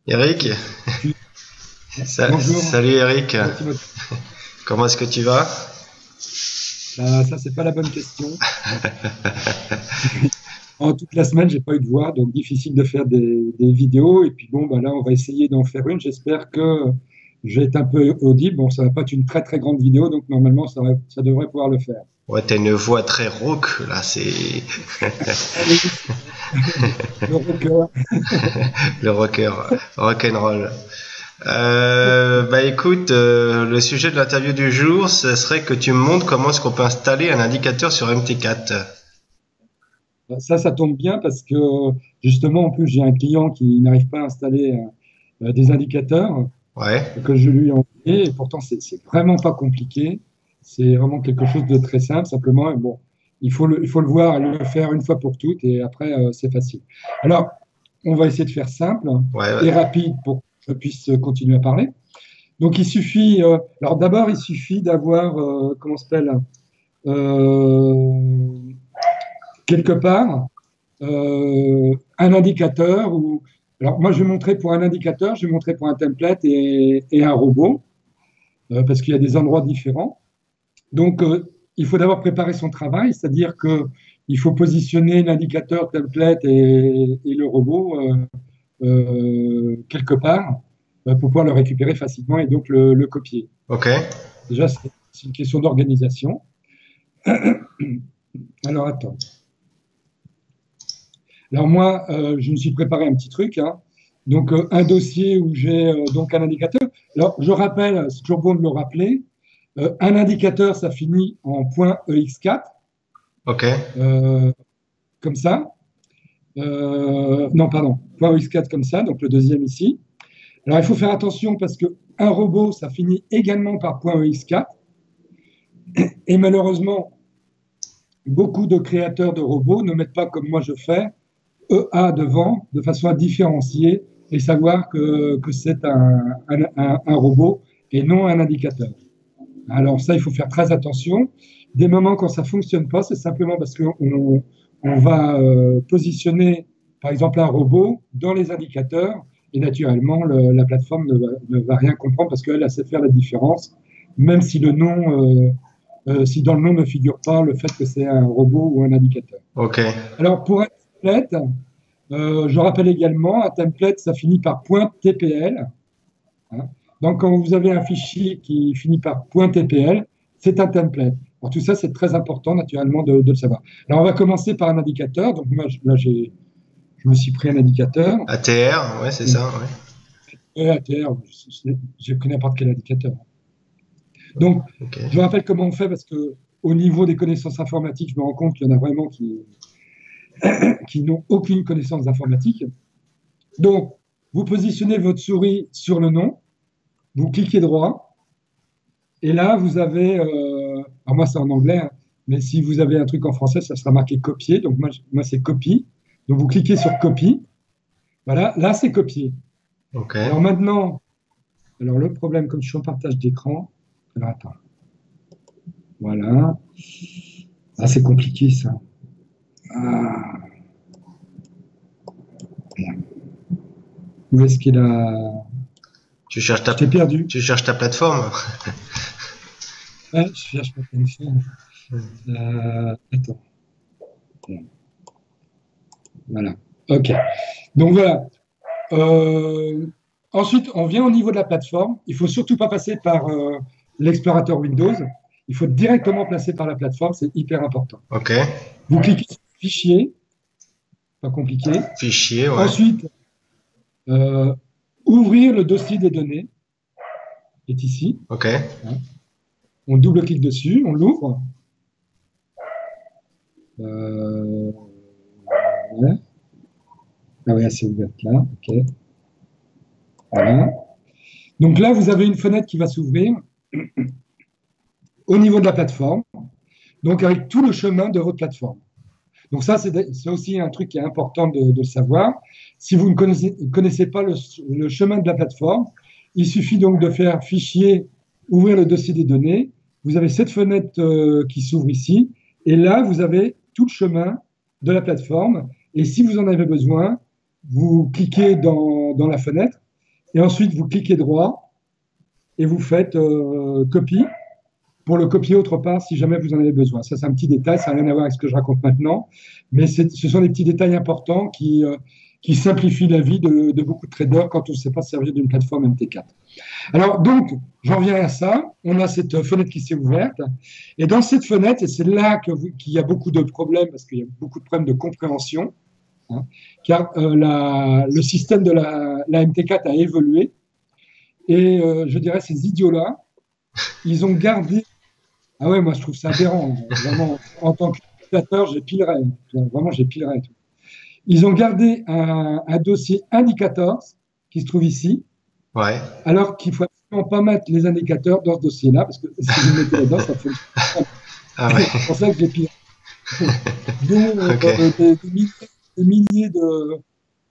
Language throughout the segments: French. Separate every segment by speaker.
Speaker 1: Eric,
Speaker 2: Tu- Bonjour.
Speaker 1: salut Eric,
Speaker 2: Comment tu vas?
Speaker 1: comment est-ce que tu vas?
Speaker 2: Bah, ça, c'est pas la bonne question. En toute la semaine, j'ai pas eu de voix, donc difficile de faire des vidéos. Et puis bon, bah là, on va essayer d'en faire une. J'espère que je vais être un peu audible. Bon, ça va pas être une très très grande vidéo, donc normalement, ça devrait pouvoir le faire.
Speaker 1: Ouais, t'as une voix très rauque, là, c'est
Speaker 2: Ah oui, c'est vrai. Le rocker.
Speaker 1: le rocker, rock'n'roll. Bah écoute, le sujet de l'interview du jour, ce serait que tu me montres comment est-ce qu'on peut installer un indicateur sur MT4.
Speaker 2: Ça tombe bien parce que justement, en plus, j'ai un client qui n'arrive pas à installer des indicateurs.
Speaker 1: Ouais,
Speaker 2: Que je lui ai envoyé. Et pourtant, c'est vraiment pas compliqué. C'est vraiment quelque chose de très simple. Simplement, bon, il faut le voir et le faire une fois pour toutes. Et après, c'est facile. Alors, on va essayer de faire simple
Speaker 1: ouais, ouais.
Speaker 2: et rapide pour que je puisse continuer à parler. Donc, il suffit. Alors, d'abord, il suffit d'avoir, comment s'appelle, euh, quelque part un indicateur ou alors moi je vais montrer pour un indicateur, je vais montrer pour un template et un robot parce qu'il y a des endroits différents. Donc il faut d'abord préparer son travail, c'est-à-dire que il faut positionner l'indicateur, template et le robot quelque part pour pouvoir le récupérer facilement et donc le copier.
Speaker 1: Ok,
Speaker 2: Déjà, c'est une question d'organisation. Alors attends. Alors moi, je me suis préparé un petit truc, hein. Donc un dossier où j'ai donc un indicateur. Alors je rappelle, c'est toujours bon de le rappeler, un indicateur, ça finit en point .ex4,
Speaker 1: ok,
Speaker 2: euh, comme ça. Non, pardon, point .ex4 comme ça, donc le deuxième ici. Alors il faut faire attention parce que un robot, ça finit également par point .ex4. Et malheureusement, beaucoup de créateurs de robots ne mettent pas comme moi je fais EA devant, de façon à différencier et savoir que c'est un robot et non un indicateur. Alors ça, il faut faire très attention. Des moments quand ça ne fonctionne pas, c'est simplement parce qu'on va positionner, par exemple, un robot dans les indicateurs et naturellement, la plateforme ne va rien comprendre parce qu'elle sait faire la différence, même si le nom, si dans le nom ne figure pas le fait que c'est un robot ou un indicateur.
Speaker 1: ok,
Speaker 2: Alors, pour être complète, je rappelle également, un template, ça finit par .tpl, hein. Donc, quand vous avez un fichier qui finit par .tpl, c'est un template. Alors, tout ça, c'est très important, naturellement, de le savoir. Alors, on va commencer par un indicateur. Donc, moi, là, je me suis pris un indicateur.
Speaker 1: ATR, ouais, c'est ça, ouais.
Speaker 2: ATR, j'ai pris n'importe quel indicateur. Donc,
Speaker 1: Ok,
Speaker 2: je vous rappelle comment on fait parce que au niveau des connaissances informatiques, je me rends compte qu'il y en a vraiment qui n'ont aucune connaissance informatique. Donc, vous positionnez votre souris sur le nom, vous cliquez droit, et là, vous avez, alors moi c'est en anglais, hein, mais si vous avez un truc en français, ça sera marqué copier. Donc moi c'est copie. Donc vous cliquez sur copie. Voilà, là c'est copié.
Speaker 1: ok.
Speaker 2: Alors maintenant, alors le problème, comme je suis en partage d'écran, alors attends, voilà. Ah, c'est compliqué ça. Ah, merde. Où est-ce qu'il a.
Speaker 1: Tu cherches
Speaker 2: Je t'ai perdu.
Speaker 1: tu cherches ta plateforme?
Speaker 2: Ouais, je cherche ma téléphone. Attends. Voilà. OK. Donc voilà. Euh, Ensuite, on vient au niveau de la plateforme. Il ne faut surtout pas passer par l'explorateur Windows. Il faut directement passer par la plateforme. C'est hyper important.
Speaker 1: Ok,
Speaker 2: Vous cliquez sur Fichier, pas compliqué.
Speaker 1: fichier, ouais.
Speaker 2: Ensuite, euh, ouvrir le dossier des données, qui est ici,
Speaker 1: Ok,
Speaker 2: hein. On double-clique dessus, on l'ouvre. Euh, ouais. Ah ouais, c'est ouvert là. OK. Voilà. Donc là, vous avez une fenêtre qui va s'ouvrir au niveau de la plateforme, donc avec tout le chemin de votre plateforme. Donc ça, c'est aussi un truc qui est important de savoir. Si vous ne connaissez pas le chemin de la plateforme, il suffit donc de faire fichier, ouvrir le dossier des données. Vous avez cette fenêtre qui s'ouvre ici. Et là, vous avez tout le chemin de la plateforme. Et si vous en avez besoin, vous cliquez dans la fenêtre Et ensuite, vous cliquez droit et vous faites copie pour le copier autre part si jamais vous en avez besoin. Ça, c'est un petit détail, ça n'a rien à voir avec ce que je raconte maintenant, mais ce sont des petits détails importants qui simplifient la vie de beaucoup de traders quand on ne sait pas se servir d'une plateforme MT4. Alors, donc, j'en viens à ça. On a cette fenêtre qui s'est ouverte. Et dans cette fenêtre, et c'est là qu'il y a beaucoup de problèmes, parce qu'il y a beaucoup de problèmes de compréhension, hein, car le système de la MT4 a évolué. Et je dirais, ces idiots-là, ils ont gardé. Ah ouais, moi, je trouve ça aberrant. Vraiment, en tant qu'utilisateur, j'épilerais. Vraiment, j'épilerais. Ils ont gardé un dossier indicators qui se trouve ici.
Speaker 1: Ouais.
Speaker 2: Alors qu'il ne faut absolument pas mettre les indicateurs dans ce dossier-là, parce que si vous le mettez là-dedans, ça fait.
Speaker 1: Ah ouais.
Speaker 2: C'est pour ça que j'ai pire. Donc,
Speaker 1: Ok.
Speaker 2: des milliers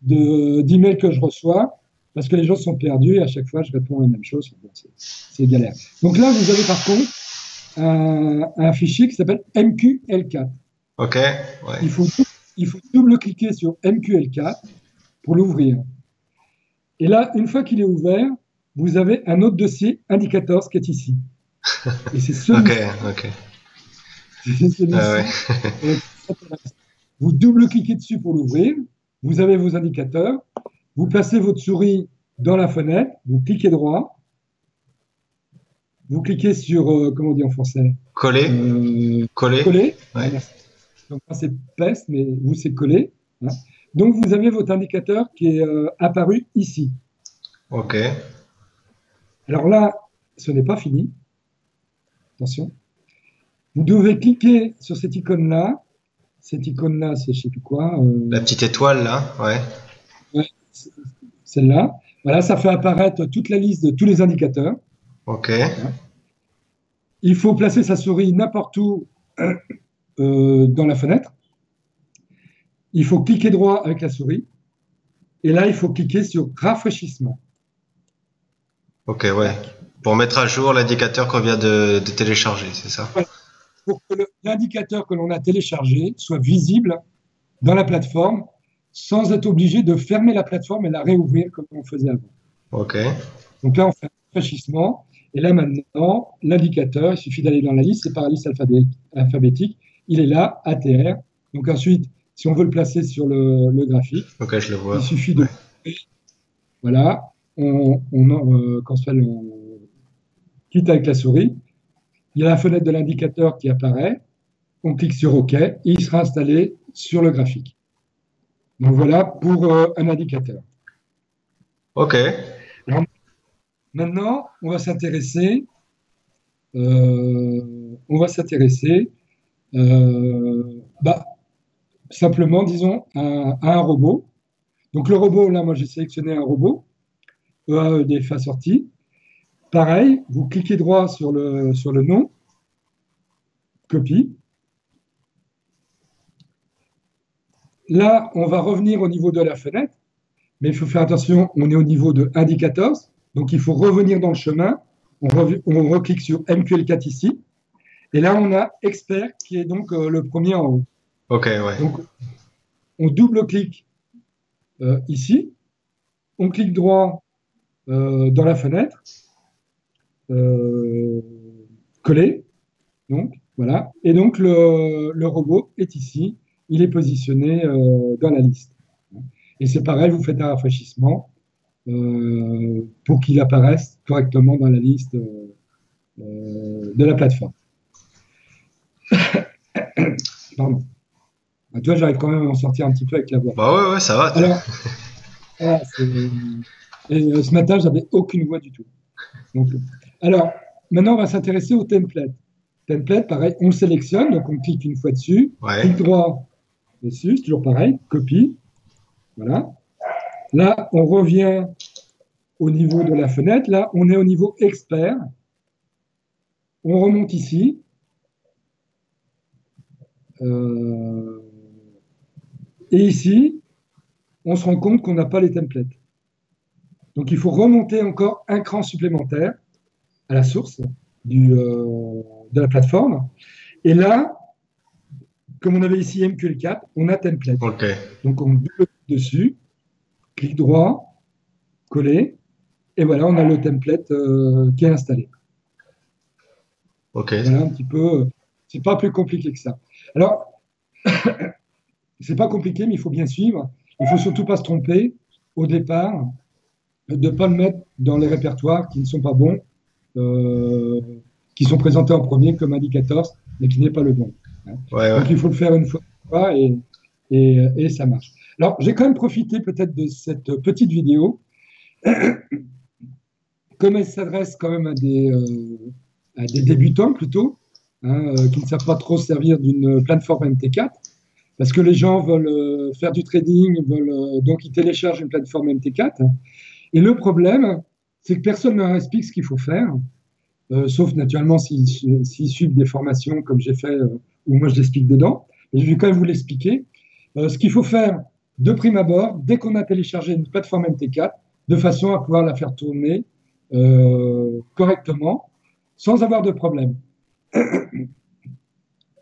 Speaker 2: d'emails que je reçois, parce que les gens sont perdus et à chaque fois, je réponds la même chose. Bon, c'est galère. Donc là, vous avez par contre un fichier qui s'appelle MQL4.
Speaker 1: Ok. Ouais.
Speaker 2: Il faut double-cliquer sur MQL4 pour l'ouvrir. Et là, une fois qu'il est ouvert, vous avez un autre dossier indicators qui est ici. Et c'est celui-ci.
Speaker 1: Ok.
Speaker 2: C'est celui-ci.
Speaker 1: Ouais.
Speaker 2: Vous double-cliquez dessus pour l'ouvrir. Vous avez vos indicateurs. Vous placez votre souris dans la fenêtre. Vous cliquez droit. Vous cliquez sur, comment on dit en français?
Speaker 1: Coller.
Speaker 2: Coller.
Speaker 1: Ouais.
Speaker 2: Donc, c'est paste, mais vous, c'est coller. Hein. Donc, vous avez votre indicateur qui est apparu ici.
Speaker 1: Ok.
Speaker 2: Alors là, ce n'est pas fini. Attention. Vous devez cliquer sur cette icône-là. Cette icône-là, c'est je ne sais plus quoi.
Speaker 1: La petite étoile là, ouais.
Speaker 2: Ouais, celle-là. Voilà, ça fait apparaître toute la liste de tous les indicateurs.
Speaker 1: Ok.
Speaker 2: Voilà. Il faut placer sa souris n'importe où dans la fenêtre. Il faut cliquer droit avec la souris. Et là, il faut cliquer sur rafraîchissement.
Speaker 1: Ok, ouais. Pour mettre à jour l'indicateur qu'on vient de télécharger, c'est ça?
Speaker 2: Voilà. Pour que l'indicateur que l'on a téléchargé soit visible dans la plateforme sans être obligé de fermer la plateforme et la réouvrir comme on faisait avant.
Speaker 1: Ok.
Speaker 2: Donc là, on fait un rafraîchissement. Et là, maintenant, l'indicateur, il suffit d'aller dans la liste, c'est par la liste alphabétique. Il est là, ATR. Donc ensuite, si on veut le placer sur le graphique,
Speaker 1: Ok, je le vois.
Speaker 2: il suffit de.
Speaker 1: Ouais.
Speaker 2: Voilà. Quand on quitte avec la souris, il y a la fenêtre de l'indicateur qui apparaît. On clique sur OK et il sera installé sur le graphique. Donc voilà pour un indicateur.
Speaker 1: Ok.
Speaker 2: Alors, maintenant, on va s'intéresser simplement, disons, à un robot. Donc le robot, là, moi j'ai sélectionné un robot, EAEDF assorti. Pareil, vous cliquez droit sur le nom, copie. Là, on va revenir au niveau de la fenêtre, mais il faut faire attention, on est au niveau de indicators, donc il faut revenir dans le chemin. On reclique sur MQL4 ici, et là on a expert qui est donc le premier en haut.
Speaker 1: Ok, ouais.
Speaker 2: Donc on double-clique ici, on clique droit dans la fenêtre, coller, donc voilà, et donc le robot est ici, il est positionné dans la liste. Et c'est pareil, vous faites un rafraîchissement pour qu'il apparaisse correctement dans la liste de la plateforme. Pardon. Tu vois, j'arrive quand même à m'en sortir un petit peu avec la voix.
Speaker 1: Bah ouais, ça va.
Speaker 2: Alors, voilà, et ce matin, j'avais aucune voix du tout. Donc, alors, maintenant, on va s'intéresser au template. Template, pareil, on le sélectionne, donc on clique une fois dessus,
Speaker 1: Ouais.
Speaker 2: clic droit dessus, c'est toujours pareil, copie. Voilà. Là, on revient au niveau de la fenêtre. Là, on est au niveau expert. On remonte ici. Et ici, on se rend compte qu'on n'a pas les templates. Donc, il faut remonter encore un cran supplémentaire à la source de la plateforme. Et là, comme on avait ici MQL4, on a template.
Speaker 1: Ok.
Speaker 2: Donc, on double dessus, clic droit, coller. Et voilà, on a le template qui est installé.
Speaker 1: Ok.
Speaker 2: Voilà un petit peu. C'est pas plus compliqué que ça. Alors, c'est pas compliqué, mais il faut bien suivre. Il faut surtout pas se tromper au départ, de ne pas le mettre dans les répertoires qui ne sont pas bons, euh, qui sont présentés en premier comme indicateur, mais qui n'est pas le bon. Hein.
Speaker 1: Ouais, ouais.
Speaker 2: Donc il faut le faire une fois et ça marche. Alors j'ai quand même profité peut-être de cette petite vidéo, comme elle s'adresse quand même à des débutants plutôt, hein, qui ne savent pas trop servir d'une plateforme MT4. Parce que les gens veulent faire du trading, donc ils téléchargent une plateforme MT4. Et le problème, c'est que personne ne leur explique ce qu'il faut faire, sauf naturellement s'ils suivent des formations comme j'ai fait, où moi je l'explique dedans. Mais je vais quand même vous l'expliquer. Ce qu'il faut faire de prime abord, dès qu'on a téléchargé une plateforme MT4, de façon à pouvoir la faire tourner correctement, sans avoir de problème.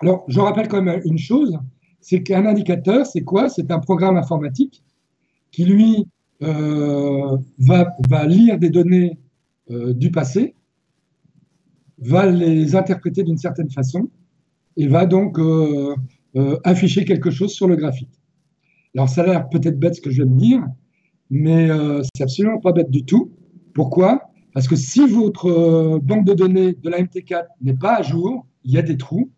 Speaker 2: Alors, je rappelle quand même une chose, c'est qu'un indicateur, c'est quoi? C'est un programme informatique qui, lui, va lire des données du passé, va les interpréter d'une certaine façon et va donc afficher quelque chose sur le graphique. Alors, ça a l'air peut-être bête ce que je vais me dire, mais c'est absolument pas bête du tout. Pourquoi? Parce que si votre banque de données de la MT4 n'est pas à jour, il y a des trous.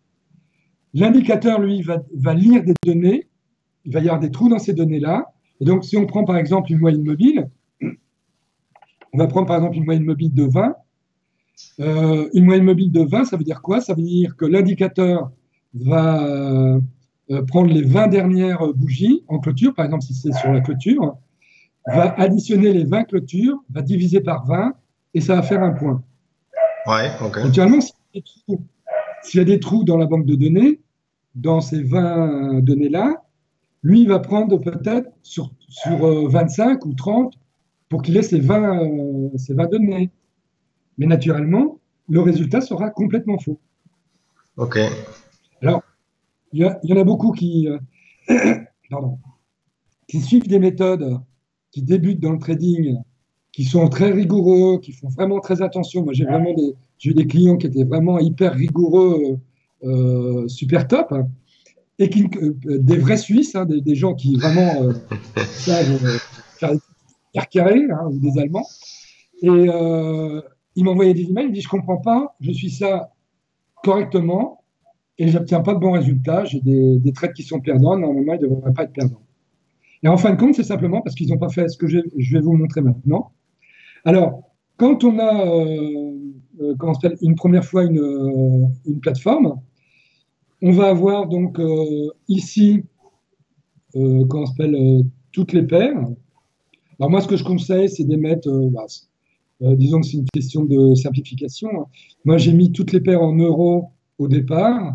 Speaker 2: L'indicateur, lui, va lire des données, il va y avoir des trous dans ces données-là. Et donc, si on prend par exemple une moyenne mobile, on va prendre par exemple une moyenne mobile de 20. Une moyenne mobile de 20, ça veut dire quoi? Ça veut dire que l'indicateur va prendre les 20 dernières bougies en clôture, par exemple si c'est sur la clôture, va additionner les 20 clôtures, va diviser par 20 et ça va faire un point.
Speaker 1: Ouais, ok.
Speaker 2: Naturellement, s'il y a des trous dans la banque de données, dans ces 20 données-là, lui, il va prendre peut-être sur 25 ou 30 pour qu'il ait ces 20 données. Mais naturellement, le résultat sera complètement faux.
Speaker 1: Ok.
Speaker 2: Alors, il y en a beaucoup pardon, qui suivent des méthodes, qui débutent dans le trading, qui sont très rigoureux, qui font vraiment très attention. Moi, j'ai eu des clients qui étaient vraiment hyper rigoureux, super top, hein, et des vrais Suisses, hein, des gens qui vraiment savent faire des carrés carrés, hein, ou des Allemands. Et ils m'envoyaient des emails, ils disent je comprends pas, je suis ça correctement et j'obtiens pas de bons résultats, j'ai des trades qui sont perdants, normalement ils ne devraient pas être perdants. Et en fin de compte, c'est simplement parce qu'ils n'ont pas fait ce que je vais vous montrer maintenant. Alors, quand on a une première fois une plateforme, on va avoir donc ici toutes les paires. Alors moi, ce que je conseille, c'est d'émettre, disons que c'est une question de simplification, hein. Moi, j'ai mis toutes les paires en euros au départ,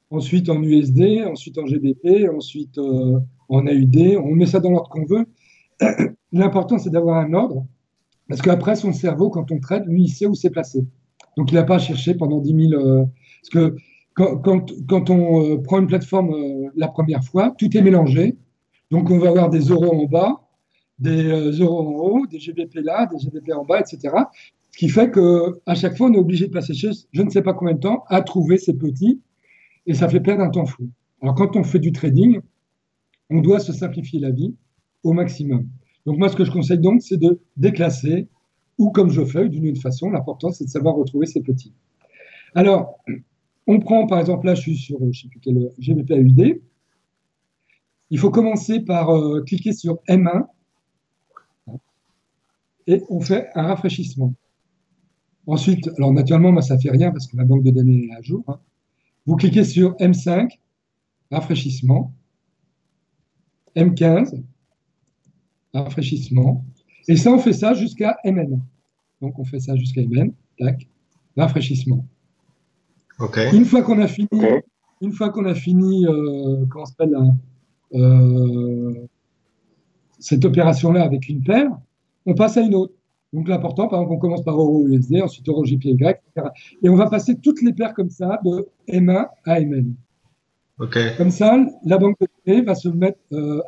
Speaker 2: ensuite en USD, ensuite en GBP, ensuite en AUD. On met ça dans l'ordre qu'on veut. L'important, c'est d'avoir un ordre, parce qu'après, son cerveau, quand on trade, lui, il sait où c'est placé. Donc, il n'a pas à chercher pendant 10 000... parce que quand on prend une plateforme la première fois, tout est mélangé. Donc, on va avoir des euros en bas, des euros en haut, des GBP là, des GBP en bas, etc. Ce qui fait qu'à chaque fois, on est obligé de passer je ne sais pas combien de temps à trouver ces petits, et ça fait perdre un temps fou. Alors, quand on fait du trading, on doit se simplifier la vie au maximum. Donc, moi, ce que je conseille donc, c'est de déclasser, ou comme je fais, d'une autre façon. L'important, c'est de savoir retrouver ces petits. Alors, on prend, par exemple, là, je suis sur, je ne sais plus quel GBP AUD. Il faut commencer par cliquer sur M1 et on fait un rafraîchissement. Ensuite, alors naturellement, moi, ça ne fait rien parce que ma banque de données est à jour, hein. Vous cliquez sur M5, rafraîchissement, M15, rafraîchissement, et ça, on fait ça jusqu'à MN. Donc, on fait ça jusqu'à MN, tac, rafraîchissement.
Speaker 1: Ok.
Speaker 2: Une fois qu'on a fini, comment s'appelle cette opération-là avec une paire, on passe à une autre. Donc l'important, par exemple, on commence par euro USD, ensuite euro JPY, etc. Et on va passer toutes les paires comme ça, de M1 à MN.
Speaker 1: Ok.
Speaker 2: Comme ça, la banque de données va se mettre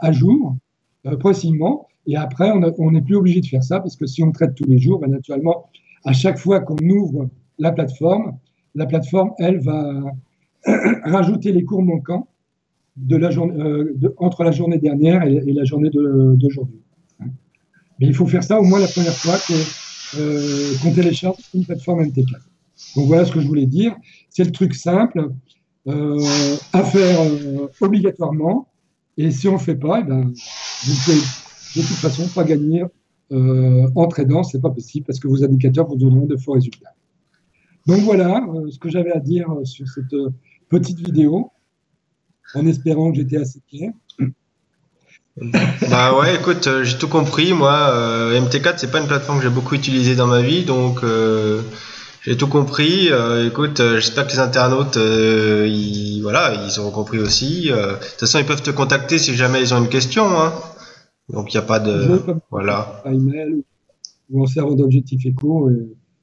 Speaker 2: à jour progressivement. Et après, on n'est plus obligé de faire ça parce que si on traite tous les jours, ben, naturellement, à chaque fois qu'on ouvre la plateforme, elle, va rajouter les cours manquants de la journée, entre la journée dernière et la journée d'aujourd'hui. Mais il faut faire ça au moins la première fois qu'on télécharge une plateforme MT4. Donc voilà ce que je voulais dire. C'est le truc simple à faire obligatoirement. Et si on ne le fait pas, eh ben, vous pouvez de toute façon pas gagner en tradant, c'est pas possible parce que vos indicateurs vous donneront de faux résultats. Donc voilà ce que j'avais à dire sur cette petite vidéo, en espérant que j'étais assez clair.
Speaker 1: Bah ouais, écoute, j'ai tout compris. Moi, MT4, c'est pas une plateforme que j'ai beaucoup utilisée dans ma vie, donc j'ai tout compris. Écoute, j'espère que les internautes, voilà, ils auront compris aussi. De toute façon, ils peuvent te contacter si jamais ils ont une question, hein. Donc il n'y a pas de, voilà.
Speaker 2: Par email ou en serveur d'Objectif Echo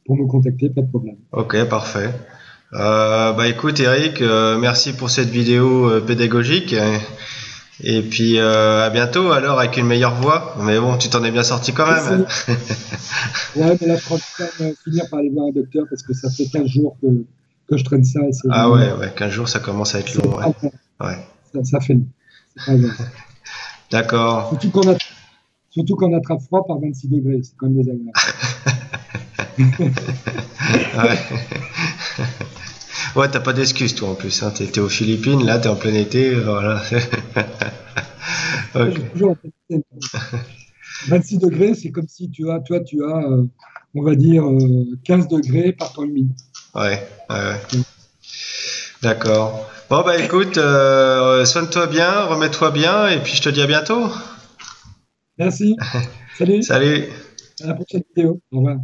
Speaker 2: pour me contacter, pas de problème.
Speaker 1: Ok, parfait. Bah écoute, Eric, merci pour cette vidéo pédagogique. Et puis à bientôt alors avec une meilleure voix. Mais bon, tu t'en es bien sorti quand même.
Speaker 2: Ouais, mais là je crois que je vais finir par aller voir un docteur parce que ça fait 15 jours que je traîne ça.
Speaker 1: Ah ouais, 15 jours ça commence à être long. Ouais.
Speaker 2: Ça fait long. C'est pas grave.
Speaker 1: D'accord.
Speaker 2: Surtout qu'on attrape froid par 26 degrés, c'est quand même désagréable.
Speaker 1: Ouais. Ouais, t'as pas d'excuse toi en plus, hein. T'es aux Philippines, là t'es en plein été, voilà.
Speaker 2: Okay. Toujours 26 degrés, c'est comme si tu as, on va dire, 15 degrés par temps humide.
Speaker 1: Ouais. D'accord. Bon bah écoute, soigne-toi bien, remets-toi bien, et puis je te dis à bientôt.
Speaker 2: Merci. Salut.
Speaker 1: Salut.
Speaker 2: À la prochaine vidéo. Au revoir.